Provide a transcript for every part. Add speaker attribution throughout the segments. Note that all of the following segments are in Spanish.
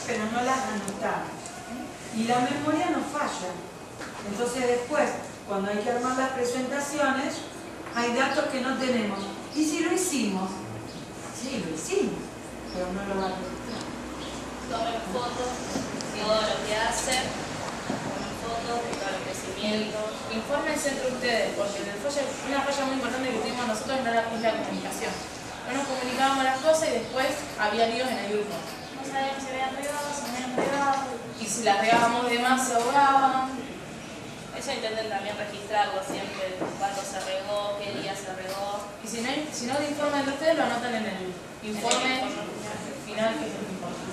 Speaker 1: pero no las anotamos. Y la memoria nos falla. Entonces después, cuando hay que armar las presentaciones, hay datos que no tenemos. ¿Y si lo hicimos? Sí, lo hicimos, pero no lo va a registrar.
Speaker 2: Tomen fotos de todo lo que hacen, tomen fotos de todo el crecimiento. Infórmense entre ustedes, porque una falla muy importante que tuvimos nosotros es la comunicación. No nos comunicábamos las cosas y después había líos en el grupo.
Speaker 3: No sabíamos si habían regado, si no habían regado.
Speaker 2: Y si las regábamos de más, se ahogaban. Eso intenten también registrarlo siempre, cuándo se regó, qué día se regó. Y si no el informe de ustedes, lo anotan en el informe final, que es el informe.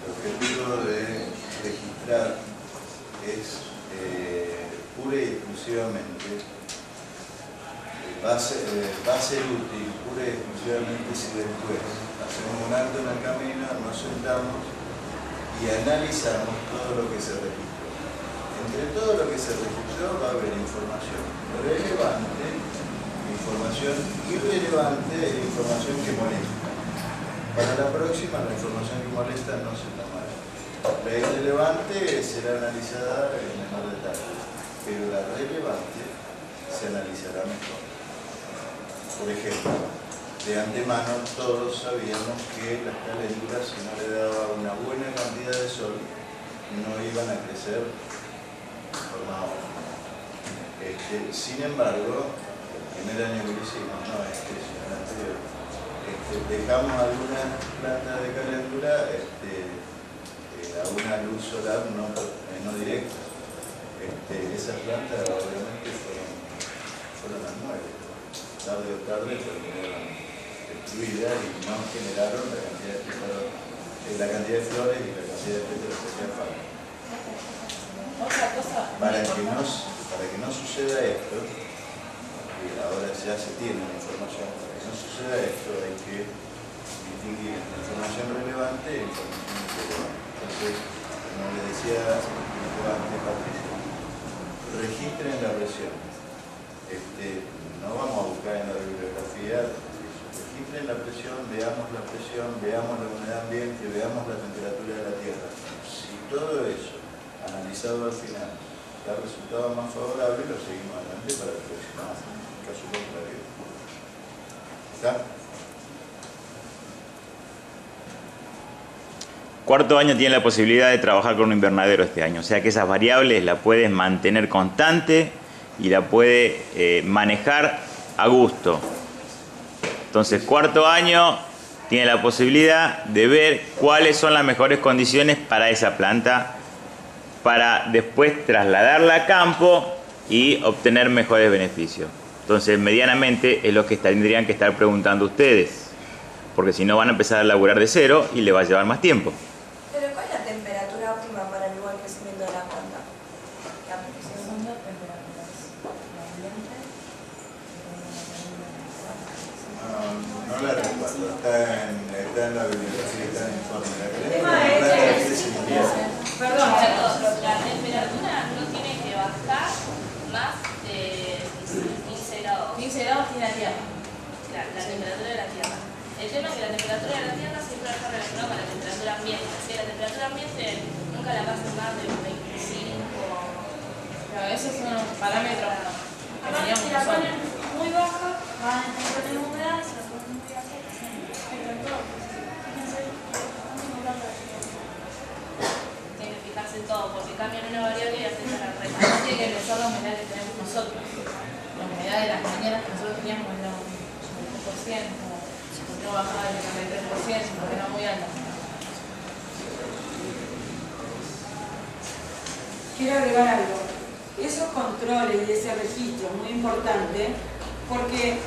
Speaker 4: El objetivo de registrar es pura y exclusivamente, va a ser útil pura y exclusivamente si después hacemos un alto en el camino, nos sentamos y analizamos todo lo que se registró. Entre todo lo que se registró va a haber información relevante, información irrelevante e información que molesta. Para la próxima, la información que molesta no se tomará. La irrelevante será analizada en menor detalle, pero la relevante se analizará mejor. Por ejemplo, de antemano todos sabíamos que las caléndulas, si no le daba una buena cantidad de sol, no iban a crecer de forma óptima. Sin embargo, el primer año que lo hicimos, no sino el anterior, dejamos algunas plantas de caléndula a una luz solar no directa. Esas plantas obviamente fueron al muere. Tarde o tarde terminaron destruidas y no generaron la cantidad de flores y la cantidad de pétalos que hacía falta. Para que no suceda esto, y ahora ya se tiene la información, para que no suceda esto hay que distinguir entre información relevante e información irrelevante. Entonces, como les decía antes Patricia, registren la presión. No vamos a buscar en la bibliografía, registren la presión, veamos la humedad ambiente, veamos la temperatura de la tierra. Si todo eso, analizado al final, da resultado más favorable, lo seguimos adelante para el próximo año. En caso contrario. ¿Está?
Speaker 5: Cuarto año tiene la posibilidad de trabajar con un invernadero este año, o sea que esas variables las puedes mantener constante y la puede manejar a gusto. Entonces, cuarto año tiene la posibilidad de ver cuáles son las mejores condiciones para esa planta, para después trasladarla a campo y obtener mejores beneficios. Entonces, medianamente es lo que tendrían que estar preguntando ustedes, porque si no van a empezar a laburar de cero y le va a llevar más tiempo.
Speaker 3: Pero ¿cuál es la temperatura óptima para el buen crecimiento de la planta?
Speaker 4: No la recuerdo, está en la bibliografía, está en el informe.
Speaker 1: Perdón,
Speaker 2: La temperatura no tiene que bajar más de 15 grados. 15 grados tiene la Tierra. La temperatura de la Tierra. El tema es que la temperatura de la Tierra siempre va a estar relacionada con la temperatura ambiente. Así que la temperatura ambiente nunca la pasa más de 25. Pero esos son los parámetros que teníamos
Speaker 3: Si la
Speaker 2: nosotros.
Speaker 3: ponen muy baja, van a tener humedad, y si la ponen muy alta, pero en todo. Fíjense, estamos hablando de
Speaker 2: Tienen que fijarse en todo, porque cambian una variable y hacen la regla. No tiene que empezar la humedad que tenemos nosotros. La humedad de las mañanas que nosotros teníamos era un 80%, no bajaba del 33%, porque era muy alta.
Speaker 1: quiero agregar algo. Esos controles y ese registro es muy importante porque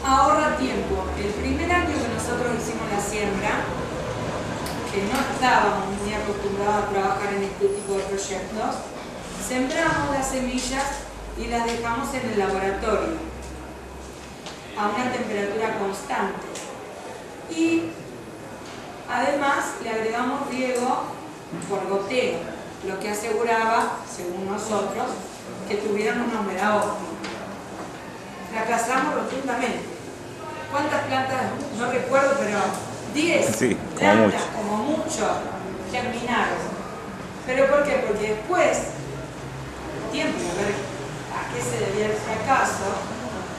Speaker 1: ahorra tiempo. El primer año que nosotros hicimos la siembra, que no estábamos muy acostumbrados a trabajar en este tipo de proyectos, sembramos las semillas y las dejamos en el laboratorio a una temperatura constante. Y además le agregamos riego por goteo, lo que aseguraba, según nosotros, que tuvieran una humedad óptima. Fracasamos rotundamente. ¿Cuántas plantas? No recuerdo, pero 10
Speaker 5: sí,
Speaker 1: plantas como mucho mucho, germinaron. ¿Pero por qué? Porque después, tiempo de ver a qué se debía el fracaso,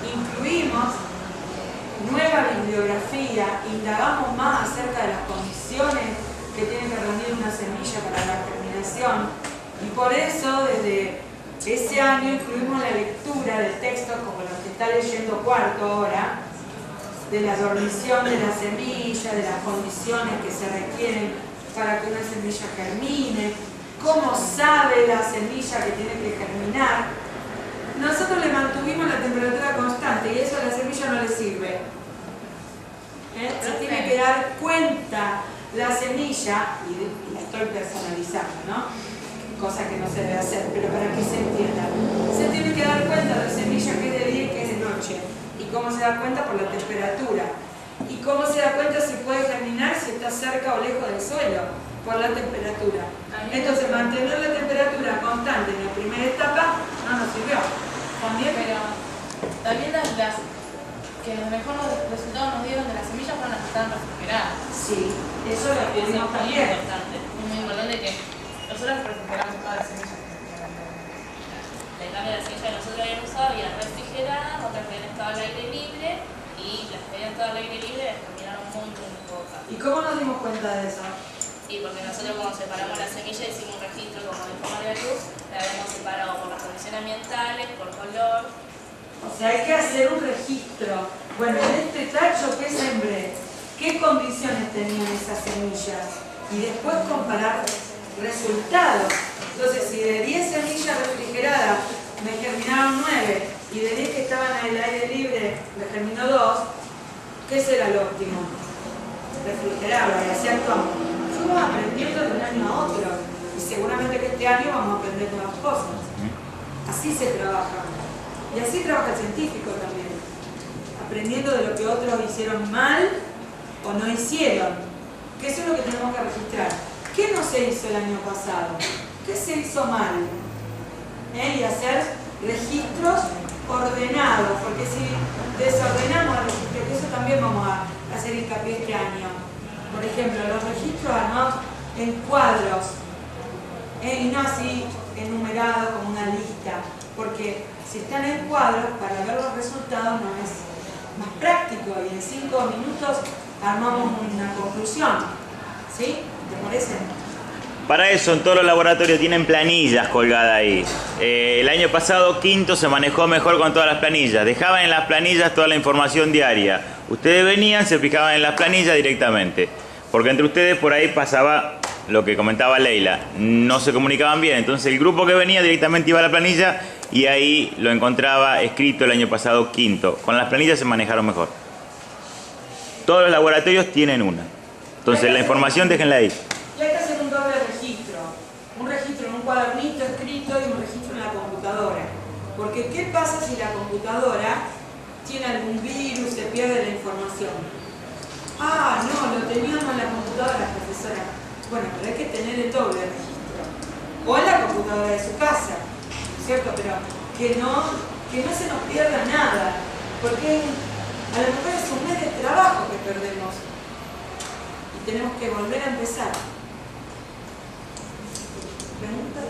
Speaker 1: incluimos nueva bibliografía, indagamos más acerca de las condiciones que tiene que reunir una semilla para la germinación, y por eso desde ese año incluimos la lectura de textos como los que está leyendo cuarto ahora, de la dormición de la semilla, de las condiciones que se requieren para que una semilla germine, cómo sabe la semilla que tiene que germinar. Nosotros le mantuvimos la temperatura constante y eso a la semilla no le sirve. Se tiene que dar cuenta la semilla, y la estoy personalizando, ¿no? Cosa que no se debe hacer, pero para que se entienda. Se tiene que dar cuenta la semilla que es de día y que es de noche. ¿Y cómo se da cuenta? Por la temperatura. ¿Y cómo se da cuenta si puede germinar, si está cerca o lejos del suelo? Por la temperatura. Entonces, mantener la temperatura constante en la primera etapa no nos sirvió. ¿También?
Speaker 2: Pero también las que mejor resultados nos dieron de las semillas fueron las que estaban refrigeradas.
Speaker 1: Sí, eso lo
Speaker 2: Eso es
Speaker 1: tuvimos
Speaker 2: muy
Speaker 1: también.
Speaker 2: importante. Es muy importante que nosotros refrigeramos todas las semillas. En cambio, las semillas que nosotros habíamos usado habían refrigeradas, otras habían estado al aire libre, y las que habían estado al aire libre las terminaron muy pocas.
Speaker 1: ¿Y cómo nos dimos cuenta de eso?
Speaker 2: Y porque nosotros cuando separamos la semilla hicimos un registro como de forma de luz, la habíamos separado por las condiciones ambientales, por color.
Speaker 1: O sea, hay que hacer un registro. Bueno, en este tacho que sembré, ¿qué condiciones tenían esas semillas? Y después comparar resultados. Entonces, si de 10 semillas refrigeradas me germinaron 9 y de 10 que estaban al aire libre me germinó 2, ¿qué será lo óptimo? Refrigerarlo, y así actuamos. Fuimos aprendiendo de un año a otro y seguramente que este año vamos a aprender nuevas cosas. Así se trabaja. Y así trabaja el científico también, aprendiendo de lo que otros hicieron mal o no hicieron, que eso es lo que tenemos que registrar. ¿Qué no se hizo el año pasado? ¿Qué se hizo mal? Y hacer registros ordenados, porque si desordenamos el registro, que eso también vamos a hacer hincapié este año. Por ejemplo, los registros armados en cuadros, y no así enumerados como una lista, porque si están en cuadros, para ver los resultados no es más práctico y en 5 minutos armamos una conclusión. ¿Sí? ¿Te parece?
Speaker 5: Para eso en todos los laboratorios tienen planillas colgadas ahí. El año pasado quinto se manejó mejor con todas las planillas. Dejaban en las planillas toda la información diaria. Ustedes venían, se fijaban en las planillas directamente. Porque entre ustedes por ahí pasaba lo que comentaba Leila. No se comunicaban bien. Entonces el grupo que venía directamente iba a la planilla y ahí lo encontraba escrito el año pasado quinto. Con las planillas se manejaron mejor. Todos los laboratorios tienen una. Entonces la información déjenla ahí.
Speaker 1: Y hay que hacer un doble registro. Un registro en un cuadernito escrito y un registro en la computadora. Porque ¿qué pasa si la computadora tiene algún virus, se pierde la información? Ah, no, lo teníamos en la computadora, profesora. Bueno, pero hay que tener el doble registro. O en la computadora de su casa, ¿cierto? Pero que no se nos pierda nada. Porque a lo mejor es un mes de trabajo que perdemos. Y tenemos que volver a empezar. ¿Preguntas?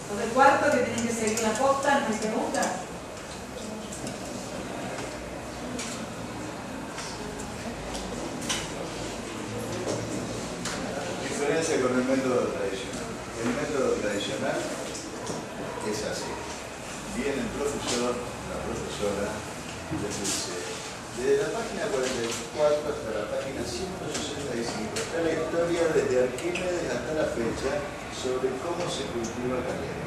Speaker 1: Los del cuarto que tienen que seguir la posta, ¿no hay preguntas?
Speaker 4: Diferencia con el método tradicional. El método tradicional es así. Viene el profesor, la profesora, les dice, desde la página 44 hasta la página 165 está la historia desde Arquímedes hasta la fecha sobre cómo se cultiva caliente.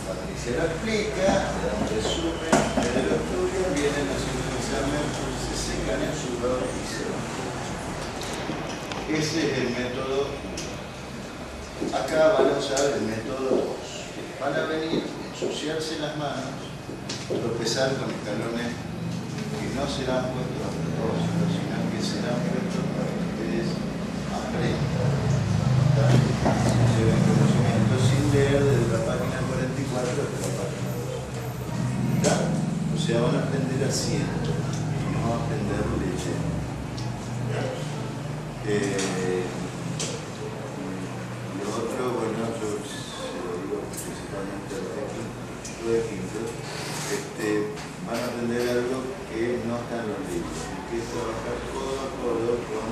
Speaker 4: Patricia lo explica, le da un resumen, desde lo estudia, vienen los exámenes, se secan en sudor y se van. Ese es el método. Acá van a usar el método 2. Van a venir, ensuciarse las manos, tropezar con escalones que no serán puestos a propósito, sino que serán puestos para que ustedes aprendan. Lleven conocimiento sin leer desde la página 44 hasta la página 2. O sea, van a aprender haciendo, no a aprender leyendo. Lo otro, bueno, yo se lo digo principalmente a los de quinto, van a aprender algo que no está en los libros, que es trabajar codo a codo con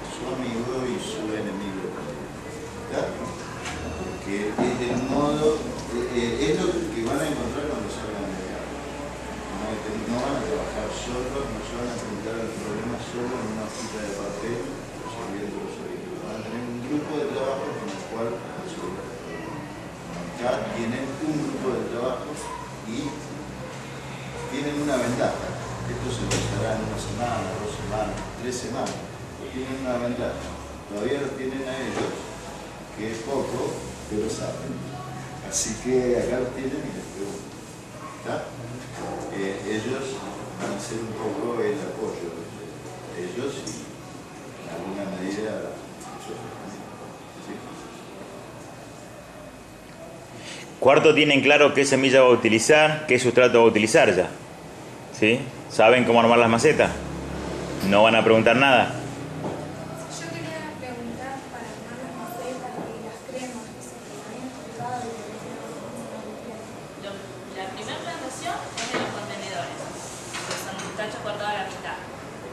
Speaker 4: su amigo y su enemigo. ¿Está? Que es el modo, es lo que van a encontrar cuando salgan de acá. No van a trabajar solos, no se van a enfrentar al problema solo en una hojita de papel resolviéndolo solitos. Van a tener un grupo de trabajo con el cual resolver el problema. Acá tienen un grupo de trabajo y tienen una ventaja. Esto se empezará en 1 semana, 2 semanas, 3 semanas. Tienen una ventaja. Todavía lo tienen a ellos, que es poco, pero saben. Así que acá los tienen y les pregunto. ¿Está? Ellos van a ser un poco el apoyo. Ellos y en alguna medida nosotros también. ¿Sí?
Speaker 5: Cuarto, tienen claro qué semilla va a utilizar, qué sustrato va a utilizar ya. ¿Sí? ¿Saben cómo armar las macetas? No van a preguntar nada.
Speaker 3: Yo quería preguntar para armar las macetas y las cremas que se me habían explicado y que
Speaker 2: La primera plantación es de los contenedores, que son tachos cortados a la mitad.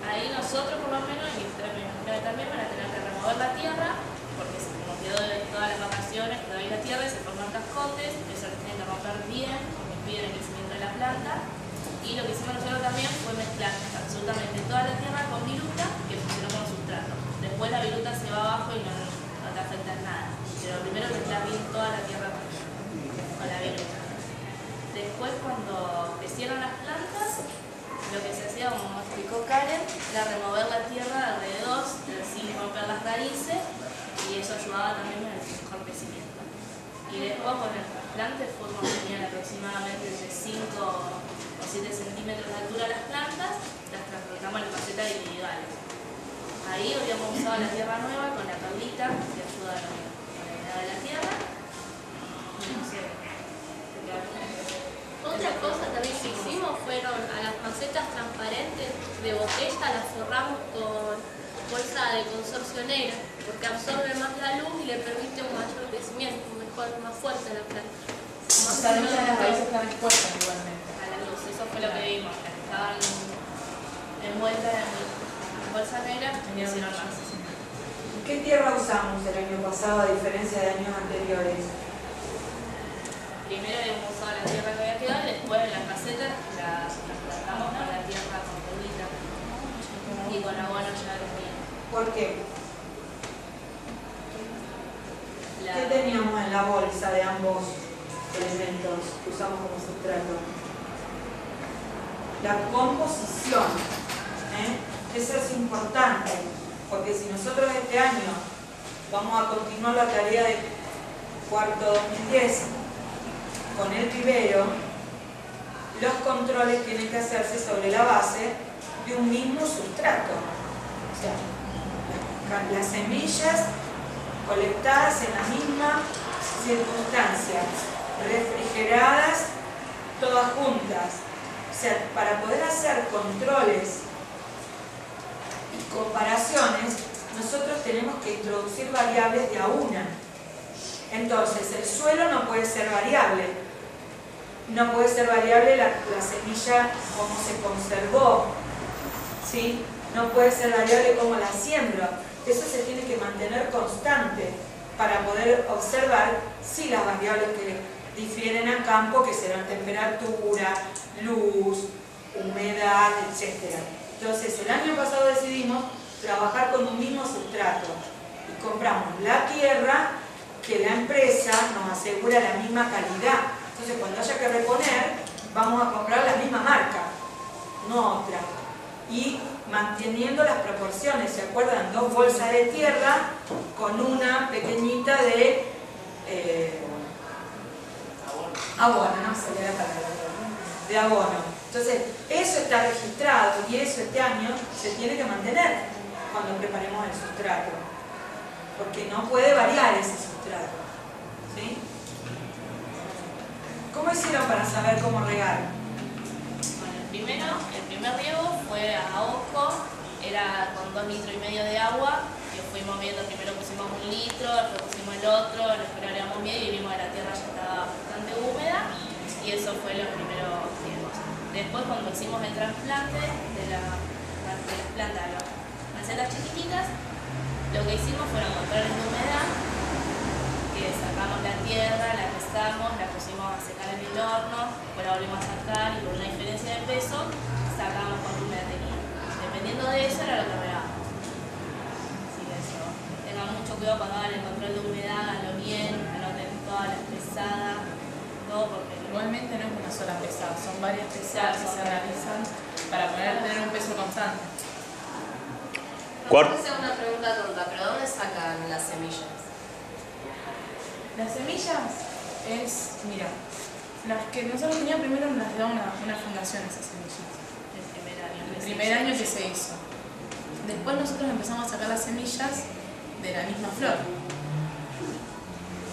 Speaker 2: Ahí nosotros, por lo menos, y ustedes también van a tener que remover la tierra, porque como quedó de todas las vacaciones, quedó ahí la tierra y se forman cascotes, eso les tienen que romper bien, porque impiden el crecimiento de la planta. Y lo que hicimos nosotros también fue mezclar absolutamente toda la tierra con viruta, que funcionó como sustrato. Después la viruta se va abajo y no te afecta en nada. Pero primero mezclar bien toda la tierra con la viruta. Después, cuando crecieron las plantas, lo que se hacía, como explicó Karen, era remover la tierra alrededor sin romper las raíces, y eso ayudaba también al mejor crecimiento. Y después, bueno, las plantas tenían aproximadamente entre 5 o 7 centímetros de altura las plantas, las transplantamos en macetas individuales. Ahí habíamos usado la tierra nueva con la tablita que ayuda a la humedad de la tierra. No sé,
Speaker 6: otra cosa también que hicimos fueron a las macetas transparentes de botella, las forramos con bolsa de consorcio negro, porque absorbe más la luz y le permite un mayor crecimiento, más fuerte a la planta.
Speaker 1: Las raíces están expuestas igualmente.
Speaker 2: a la luz, eso fue lo que vimos, que estaban envueltas en bolsa negra y hicieron más.
Speaker 1: ¿Qué tierra usamos el año pasado a diferencia de años anteriores?
Speaker 2: Primero habíamos usado la tierra que había quedado y después en las macetas las plantamos con la tierra con tablita y con abono ya después.
Speaker 1: ¿Por qué? ¿Qué teníamos en la bolsa de ambos elementos que usamos como sustrato? La composición. Eso es importante, porque si nosotros este año vamos a continuar la tarea de cuarto 2010 con el vivero, los controles tienen que hacerse sobre la base de un mismo sustrato. O sea, las semillas colectadas en la misma circunstancia, refrigeradas, todas juntas. O sea, para poder hacer controles y comparaciones, nosotros tenemos que introducir variables de a una. Entonces, el suelo no puede ser variable. No puede ser variable la semilla como se conservó, ¿sí? No puede ser variable como la siembro. Eso se tiene que mantener constante para poder observar si las variables que difieren a campo, que serán temperatura, luz, humedad, etc. Entonces, el año pasado decidimos trabajar con un mismo sustrato y compramos la tierra que la empresa nos asegura la misma calidad. Entonces, cuando haya que reponer, vamos a comprar la misma marca, no otra. Y manteniendo las proporciones, ¿se acuerdan? 2 bolsas de tierra con una pequeñita de abono, no se le da la palabra, de abono. Entonces, eso está registrado y eso este año se tiene que mantener cuando preparemos el sustrato, porque no puede variar ese sustrato, ¿sí? ¿Cómo hicieron para saber cómo regar?
Speaker 2: Bueno, el primer riego fue a ojo, era con 2,5 litros de agua que fuimos viendo, primero pusimos 1 litro, después pusimos el otro, después lo agregamos miel y vimos que la tierra ya estaba bastante húmeda y eso fue los primeros tiempos. Después cuando hicimos el trasplante de las plantas a las macetas chiquititas, lo que hicimos fueron controles de humedad, que sacamos la tierra, la pesamos, la pusimos a secar en el horno, después la volvimos a sacar y con una diferencia de peso sacamos cuánta humedad tenía. Dependiendo de eso era lo que regábamos. Así que eso, tengan mucho cuidado cuando hagan el control de humedad, háganlo bien, anoten todas las pesadas, todo porque...
Speaker 7: Igualmente no es una sola pesada, son varias pesadas que se realizan para poder tener un peso constante.
Speaker 8: Voy a hacer una pregunta tonta, pero ¿dónde sacan las semillas?
Speaker 7: Las semillas es, mira, las que nosotros teníamos primero nos da una fundación esas semillas. El primer año que se hizo. Después nosotros empezamos a sacar las semillas de la misma flor.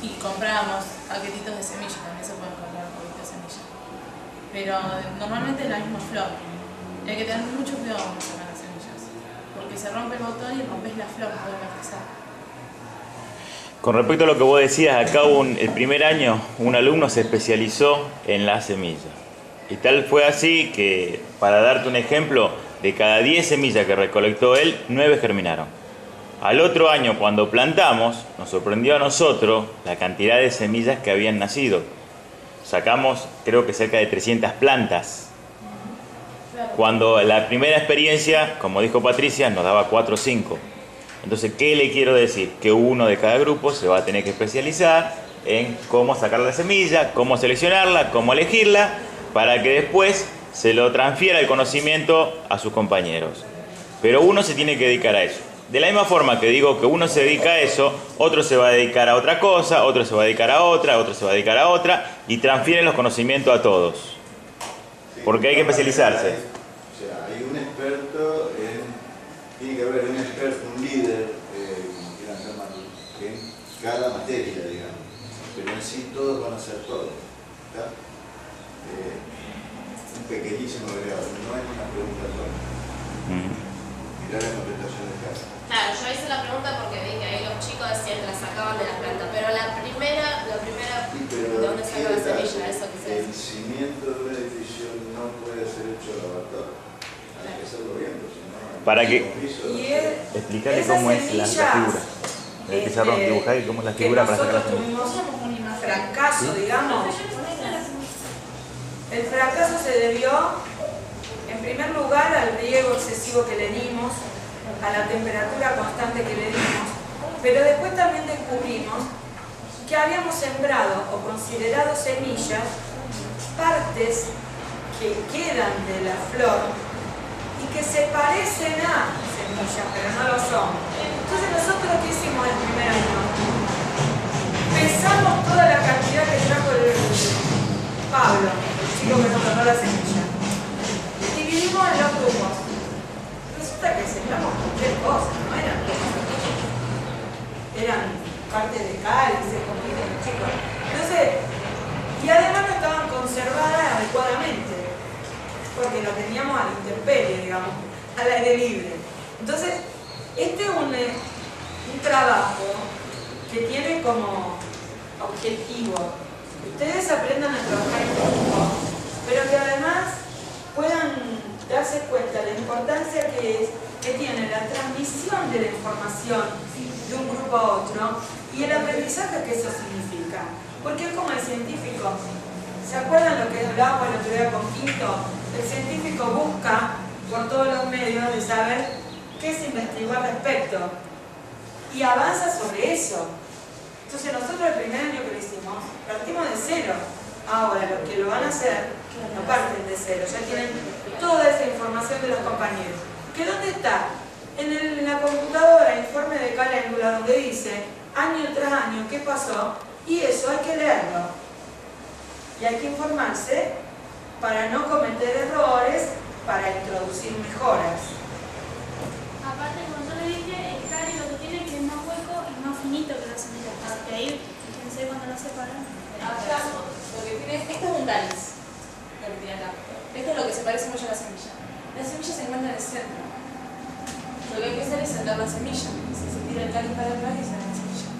Speaker 7: Y comprábamos paquetitos de semillas, también se pueden comprar paquetitos de semillas. Pero normalmente es la misma flor. Y hay que tener mucho cuidado cuando sacan las semillas. Porque se rompe el botón y rompes la flor, no vuelve a empezar.
Speaker 5: Con respecto a lo que vos decías, acá el primer año un alumno se especializó en la semilla. Y tal fue así que, para darte un ejemplo, de cada 10 semillas que recolectó él, 9 germinaron. Al otro año, cuando plantamos, nos sorprendió a nosotros la cantidad de semillas que habían nacido. Sacamos, creo que cerca de 300 plantas. Cuando la primera experiencia, como dijo Patricia, nos daba 4 o 5. Entonces, ¿qué le quiero decir? Que uno de cada grupo se va a tener que especializar en cómo sacar la semilla, cómo seleccionarla, cómo elegirla, para que después se lo transfiera el conocimiento a sus compañeros. Pero uno se tiene que dedicar a eso. De la misma forma que digo que uno se dedica a eso, otro se va a dedicar a otra cosa, otro se va a dedicar a otra, otro se va a dedicar a otra, y transfieren los conocimientos a todos. Porque hay que especializarse.
Speaker 4: O sea, hay un experto tiene que haber un experto, un líder, como quieran llamarlo, en cada materia, digamos. Pero en sí todos van a hacer todo. ¿Está? Un pequeñísimo agregado, no es una pregunta tonta. Mirar la contestación de casa.
Speaker 8: Claro, yo hice la pregunta porque vi que ahí los chicos decían que la sacaban de la planta, pero la primera, ¿de dónde sacan la semilla? Eso que se
Speaker 4: el cimiento de una edificio no puede ser hecho al laboratorio. Hay que hacerlo bien, pues, si no...
Speaker 5: Para que
Speaker 1: explicarle
Speaker 5: cómo es la figura. El pizarrón, dibujar y cómo es la figura para sacar la semilla.
Speaker 1: Nosotros tuvimos fracaso, digamos. El fracaso se debió, en primer lugar, al riego excesivo que le dimos, a la temperatura constante que le dimos, pero después también descubrimos que habíamos sembrado o considerado semillas partes que quedan de la flor y que se parecen a semillas, pero no lo son. Entonces nosotros, ¿qué hicimos el primer año? Pesamos toda la cantidad que trajo el Pablo, el chico que nos donó la semilla. Dividimos en los grupos. Resulta que sembramos cualquier cosa, no eran partes de cálices, como dicen los chicos. Entonces, y además no estaban conservadas adecuadamente, porque lo teníamos a la intemperie, digamos, al aire libre. Entonces, este es un trabajo que tiene como objetivo que ustedes aprendan a trabajar en grupo, pero que además puedan darse cuenta de la importancia que tiene la transmisión de la información de un grupo a otro y el aprendizaje que eso significa. Porque es como el científico. ¿Se acuerdan lo que hablábamos el otro día con Quinto? El científico busca por todos los medios de saber qué se investigó al respecto y avanza sobre eso. Entonces nosotros el primer año que lo hicimos partimos de cero. Ahora los que lo van a hacer no parten de cero, ya tienen toda esa información de los compañeros. ¿Que dónde está? En la computadora, informe de caléndula, donde dice año tras año qué pasó, y eso hay que leerlo. Y hay que informarse para no cometer errores, para introducir mejoras.
Speaker 3: Aparte, como yo le dije, el cáliz lo que tiene que es más hueco y más finito que la semilla. Así que ahí pensé cuando lo separan.
Speaker 7: Acá, lo que tiene, esto es un cáliz. Lo que tiene acá. Esto es lo que se parece mucho a la semilla. La semilla se encuentra en el centro. Lo que hay que hacer es sacar la semilla. Si se tira el cali para atrás y sale la semilla.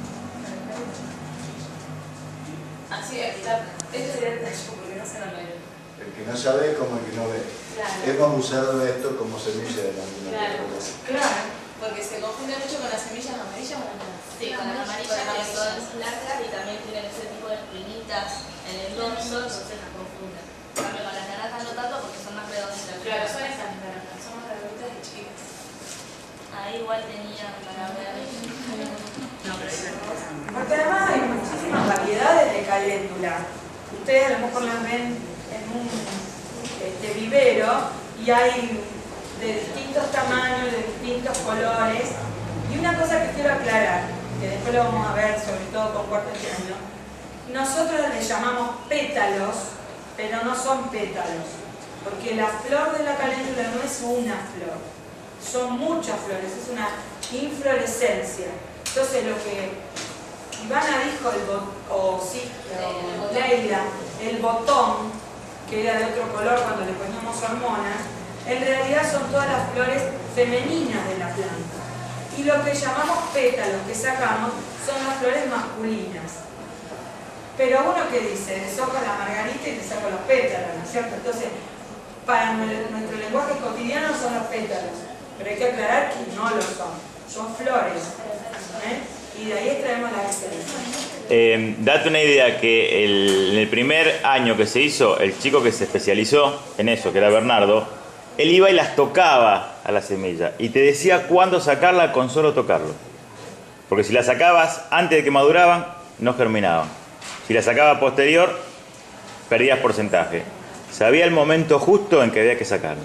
Speaker 7: Así es, esto sería el tallo porque no se lo ve.
Speaker 4: El que no sabe es como el que no ve.
Speaker 7: Claro.
Speaker 4: Hemos usado esto como semilla de la naturaleza.
Speaker 7: Claro, porque se confunde mucho con las semillas amarillas o las blancas.
Speaker 2: Sí, con las amarillas que son blancas y también tienen ese tipo de espinitas en el dorso, entonces las confunden. En cambio, con las naranjas no tanto porque son más redonditas.
Speaker 7: Claro, son esas naranjas, son más redonditas y chiquitas.
Speaker 2: Ahí igual tenía para ver.
Speaker 1: Porque además hay muchísimas variedades de caléndula. Ustedes a lo mejor las ven en un vivero y hay de distintos tamaños, de distintos colores. Y una cosa que quiero aclarar, que después lo vamos a ver, sobre todo con cuarto de año, nosotros les llamamos pétalos, pero no son pétalos, porque la flor de la caléndula no es una flor, son muchas flores, es una inflorescencia. Entonces lo que Ivana dijo, Leila, el botón, que era de otro color cuando le poníamos hormonas, en realidad son todas las flores femeninas de la planta. Y lo que llamamos pétalos que sacamos son las flores masculinas. Pero uno que dice, deshojo la margarita y te saco los pétalos, ¿no es cierto? Entonces, para nuestro lenguaje cotidiano son los pétalos, pero hay que aclarar que no lo son flores. Y de ahí extraemos la experiencia.
Speaker 5: Date una idea que en el primer año que se hizo, el chico que se especializó en eso, que era Bernardo, él iba y las tocaba a la semilla y te decía cuándo sacarla con solo tocarlo. Porque si la sacabas antes de que maduraban, no germinaban. Si la sacaba posterior, perdías porcentaje. Sabía el momento justo en que había que sacarla.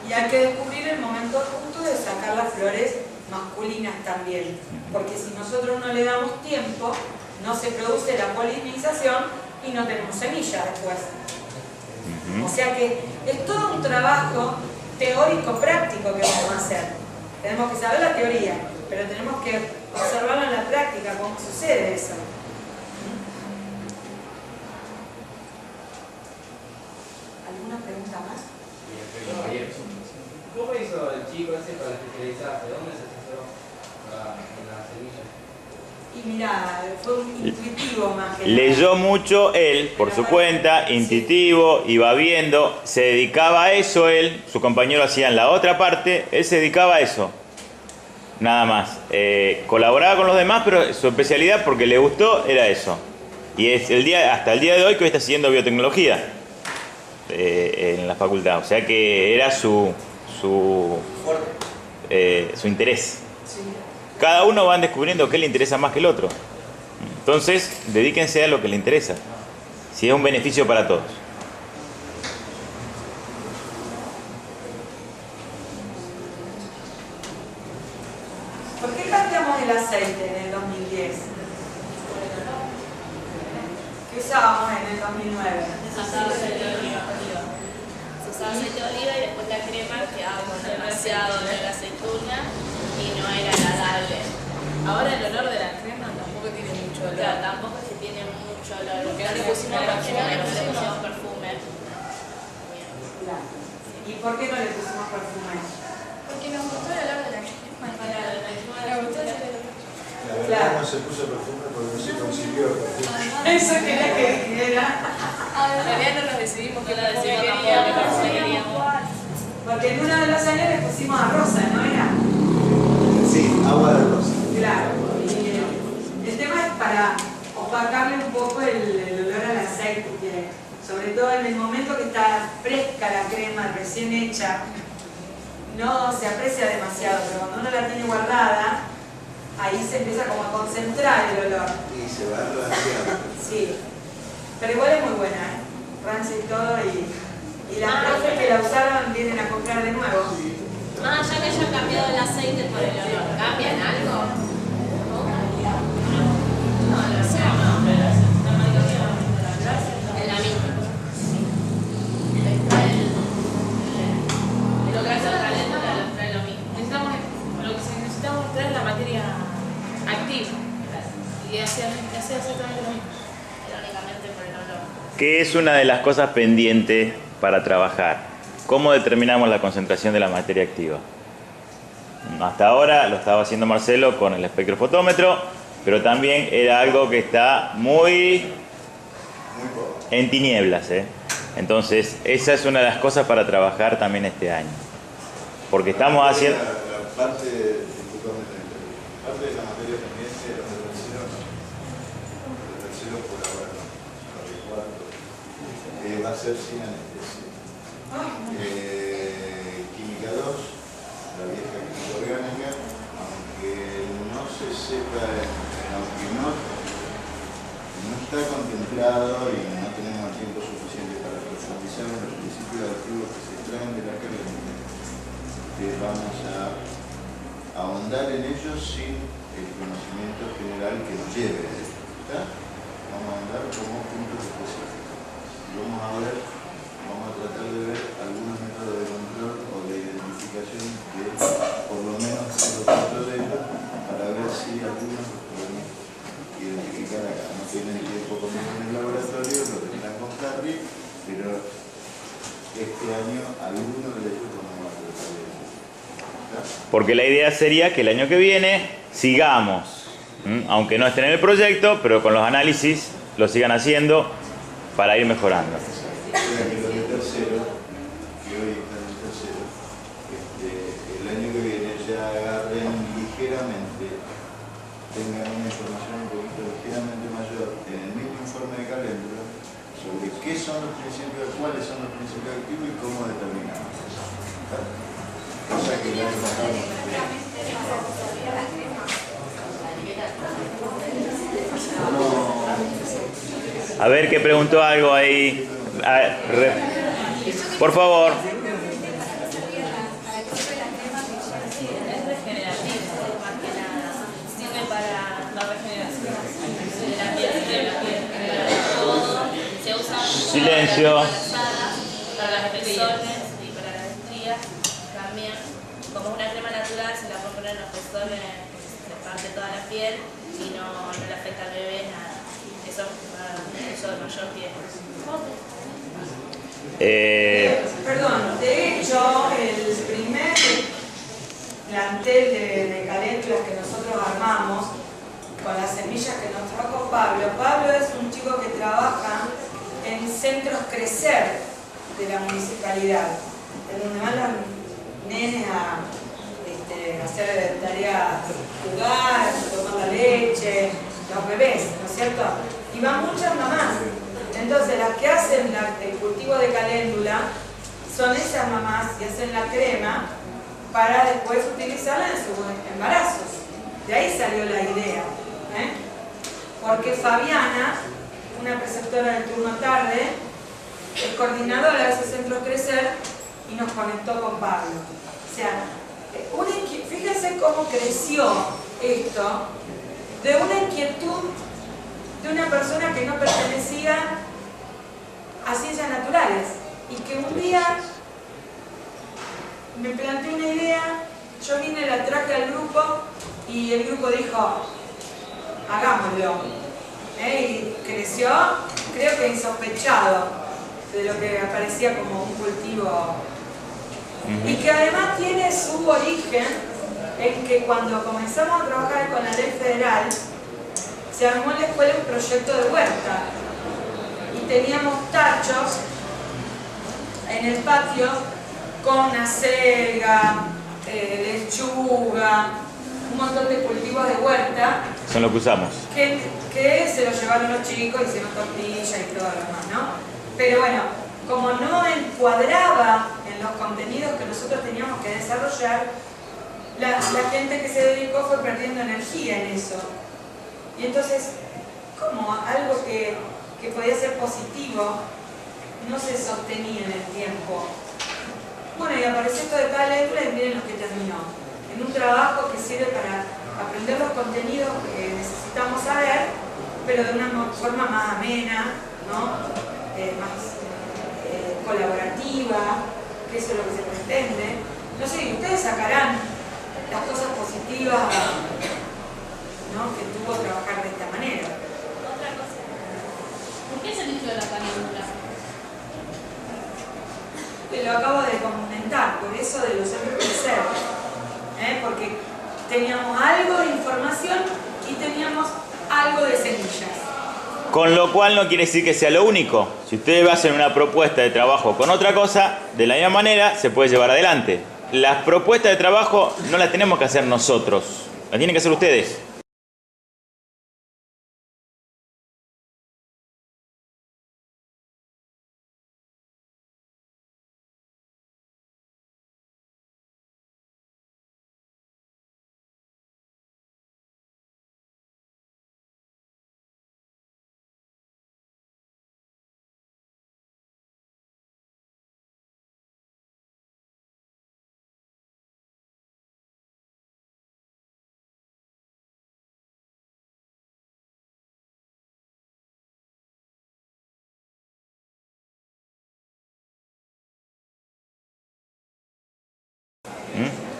Speaker 1: Y hay que descubrir el momento justo de sacar las flores masculinas también. Porque si nosotros no le damos tiempo, no se produce la polinización y no tenemos semilla después. O sea que es todo un trabajo teórico-práctico que vamos a hacer. Tenemos que saber la teoría, pero tenemos que observarlo en la práctica, cómo sucede eso. ¿Alguna pregunta más?
Speaker 9: ¿Cómo hizo el chico ese para especializarse? ¿Dónde se asesoró en la semilla?
Speaker 1: Y mira, fue un intuitivo más que
Speaker 5: Leyó mucho él, por su cuenta, intuitivo, iba viendo, se dedicaba a eso él, su compañero hacía en la otra parte, él se dedicaba a eso, nada más. Colaboraba con los demás, pero su especialidad, porque le gustó, era eso. Y es hasta el día de hoy que hoy está siguiendo biotecnología en la facultad, o sea que era su interés. Cada uno va descubriendo qué le interesa más que el otro. Entonces, dedíquense a lo que le interesa, si es un beneficio para todos.
Speaker 1: ¿Por qué cambiamos el aceite en el 2010? ¿Qué usábamos en el 2009?
Speaker 2: Se usaba aceite de oliva. Se usaba aceite de oliva y después la crema quedaba con demasiado de la aceituna y no era agradable.
Speaker 7: Ahora el olor de la crema tampoco tiene mucho olor.
Speaker 2: Claro, tampoco es que tiene mucho olor.
Speaker 7: Porque no le pusimos
Speaker 2: perfume.
Speaker 1: Claro. ¿Y por qué no le pusimos perfume?
Speaker 3: Porque nos gustó el olor de la crema. Nos gustó el olor.
Speaker 4: La verdad no se puso perfume porque no se consiguió el perfume.
Speaker 1: Eso quería que dijera.
Speaker 7: En realidad no nos decidimos
Speaker 2: No
Speaker 7: que
Speaker 2: lo
Speaker 7: la
Speaker 2: decimos
Speaker 7: queríamos.
Speaker 1: Porque en uno de los años le pusimos a rosa, ¿no era?
Speaker 4: Sí, agua de rosa.
Speaker 1: Claro. Y el tema es para opacarle un poco el olor al aceite, que sobre todo en el momento que está fresca la crema, recién hecha, no se aprecia demasiado, pero cuando uno la tiene guardada, ahí se empieza como a concentrar el olor.
Speaker 4: Y se va relacionando.
Speaker 1: Sí. Pero igual es muy buena, ¿eh? Rancia y todo, y las profes que la usaron vienen a comprar de nuevo.
Speaker 2: Más allá que hayan cambiado el aceite por el olor, ¿cambian algo? No lo sé, es la misma. Lo que hace el caléndula lo trae lo mismo.
Speaker 7: Lo que necesitamos traer la materia activa. Y hacer exactamente lo mismo.
Speaker 2: Irónicamente por el olor.
Speaker 5: ¿Qué es una de las cosas pendientes para trabajar? ¿Cómo determinamos la concentración de la materia activa? Hasta ahora lo estaba haciendo Marcelo con el espectrofotómetro, pero también era algo que está muy en tinieblas, ¿eh? Entonces, esa es una de las cosas para trabajar también este año. Porque estamos haciendo...
Speaker 4: La parte de la materia pendiente, los de tercero por ahora no, los de cuarto, va a ser sin anestesia. Química 2, la vieja química orgánica, aunque no se sepa, aunque no está contemplado y no tenemos tiempo suficiente para profundizar en los principios activos que se extraen de la caléndula, vamos a ahondar en ellos sin el conocimiento general que nos lleve a esto. Vamos a ahondar como puntos específicos. Vamos a tratar de ver algunos métodos de control o de identificación de por lo menos los puntos de ellos para ver si algunos los podemos identificar acá. No tienen tiempo conmigo en el laboratorio, lo tendrán con Harry, pero este año algunos de ellos vamos a tratar de ver.
Speaker 5: Porque la idea sería que el año que viene sigamos, aunque no estén en el proyecto, pero con los análisis lo sigan haciendo para ir mejorando.
Speaker 4: El año que viene ya agarren ligeramente, tengan una información un poquito ligeramente mayor en el mismo informe de caléndula sobre qué son los principios, cuáles son los principios activos y cómo determinamos. Cosa que ya trabajamos.
Speaker 5: A ver, que preguntó algo ahí. Por favor.
Speaker 2: Es regenerativo, más que nada. Sirve para la regeneración de la piel, todo. Se usa
Speaker 5: Silencio.
Speaker 2: para las pezones y para las estrías también. Como una crema natural, se la puede poner en los pezones, se parte toda la piel y no le afecta al bebé nada. Eso es para uso de mayor tiempo.
Speaker 1: Perdón, de hecho, el primer plantel de caléndulas que nosotros armamos con las semillas que nos trajo Pablo. Pablo es un chico que trabaja en centros Crecer de la municipalidad, en donde van los nenes a hacer tareas, jugar, tomar la leche, los bebés, ¿no es cierto? Y van muchas mamás. Entonces las que hacen el cultivo de caléndula son esas mamás que hacen la crema para después utilizarla en sus embarazos. De ahí salió la idea. Porque Fabiana, una preceptora del turno tarde, es coordinadora de ese centro Crecer y nos conectó con Pablo. O sea, fíjense cómo creció esto de una inquietud de una persona que no pertenecía a ciencias naturales y que un día me planteé una idea, yo vine, la traje al grupo y el grupo dijo, hagámoslo. Y creció, creo que insospechado de lo que aparecía como un cultivo y que además tiene su origen en que cuando comenzamos a trabajar con la ley federal se armó en la escuela un proyecto de huerta y teníamos tachos en el patio con acelga, lechuga, un montón de cultivos de huerta.
Speaker 5: Son lo que usamos.
Speaker 1: Que se lo llevaron los chicos, hicieron tortillas y todo lo demás, ¿no? Pero bueno, como no encuadraba en los contenidos que nosotros teníamos que desarrollar, la gente que se dedicó fue perdiendo energía en eso. Y entonces, como algo que podía ser positivo, no se sostenía en el tiempo. Bueno, y apareció esto de caléndula y miren lo que terminó. En un trabajo que sirve para aprender los contenidos que necesitamos saber, pero de una forma más amena, ¿no? Más colaborativa, que eso es lo que se pretende. No sé, ustedes sacarán las cosas positivas, ¿no?, que tuvo trabajar de esta manera.
Speaker 6: Otra cosa. ¿Por qué se eligió la caléndula?
Speaker 1: Te lo acabo de comentar, por eso de los centros Crecer. porque teníamos algo de información y teníamos algo de semillas.
Speaker 5: Con lo cual no quiere decir que sea lo único. Si ustedes hacen una propuesta de trabajo con otra cosa, de la misma manera se puede llevar adelante. Las propuestas de trabajo no las tenemos que hacer nosotros, las tienen que hacer ustedes.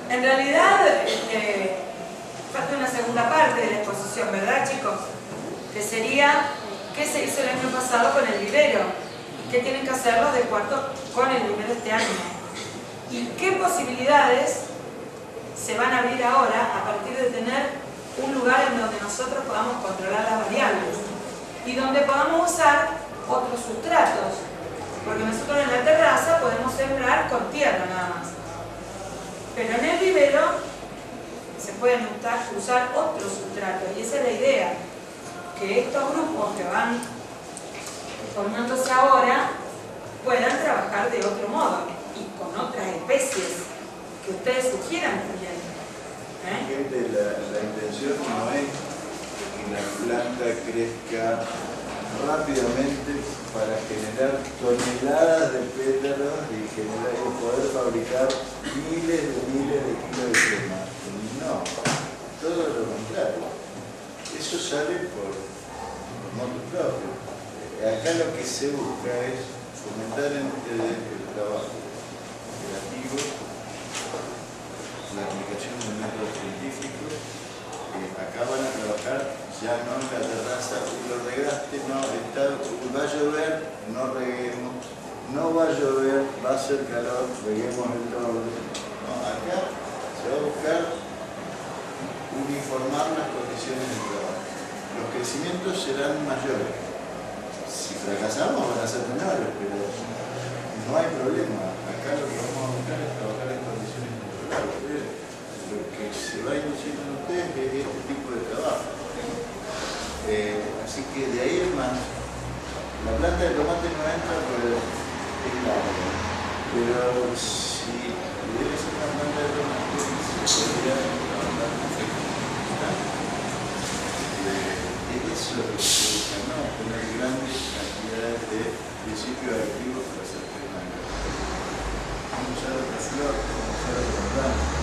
Speaker 1: En realidad, falta una segunda parte de la exposición, ¿verdad, chicos? Que sería, ¿qué se hizo el año pasado con el vivero? ¿Y qué tienen que hacer los de cuarto con el vivero este año? ¿Y qué posibilidades se van a abrir ahora a partir de tener un lugar en donde nosotros podamos controlar las variables? Y donde podamos usar otros sustratos. Porque nosotros en la terraza podemos sembrar con tierra nada más. Pero en el vivero se pueden usar otros sustratos y esa es la idea, que estos grupos que van formándose ahora puedan trabajar de otro modo y con otras especies que ustedes sugieran también.
Speaker 4: Gente, la intención no es que la planta crezca rápidamente para generar toneladas de pétalos y poder fabricar miles de kilos de crema. No, todo lo contrario. Eso sale por modo propio. Acá lo que se busca es fomentar en ustedes el trabajo creativo, la aplicación de métodos científicos. Acá van a trabajar ya no en la terraza, lo regaste, no, va a llover, no reguemos, no va a llover, va a ser calor, reguemos el doble. No, acá se va a buscar uniformar las condiciones de trabajo. Los crecimientos serán mayores. Si fracasamos van a ser menores, pero no hay problema. Acá lo que vamos a buscar es trabajar en condiciones controlables. Lo que se va induciendo en ustedes es este tipo de trabajo. Así que de ahí en más, la planta de tomate no entra porque es larga, pero si hubiera sido una planta de tomate se podría trabajar perfectamente. Eso es lo que se busca, ¿no? Tener grandes cantidades de principios activos para hacer crema. Vamos a usar otra flor, vamos a usar otra planta.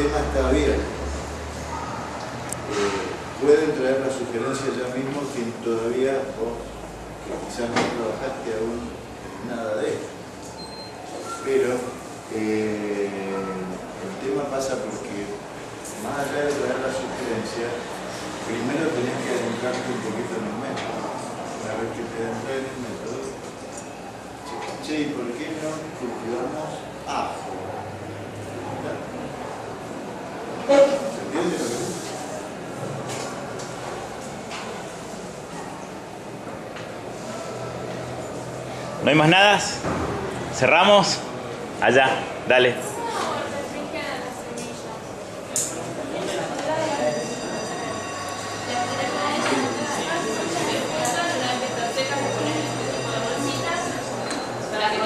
Speaker 4: El tema está abierto. Pueden traer la sugerencia ya mismo quien todavía vos, que quizás no trabajaste aún en nada de esto. Pero el tema pasa porque más allá de traer la sugerencia, primero tenés que adentrarte un poquito en el método. Una vez que te adentras en el método, che, ¿y por qué no cultivamos ajo? ¿Se entiende lo que es?
Speaker 5: ¿No hay más nada? ¿Cerramos? Allá, dale.
Speaker 2: Para que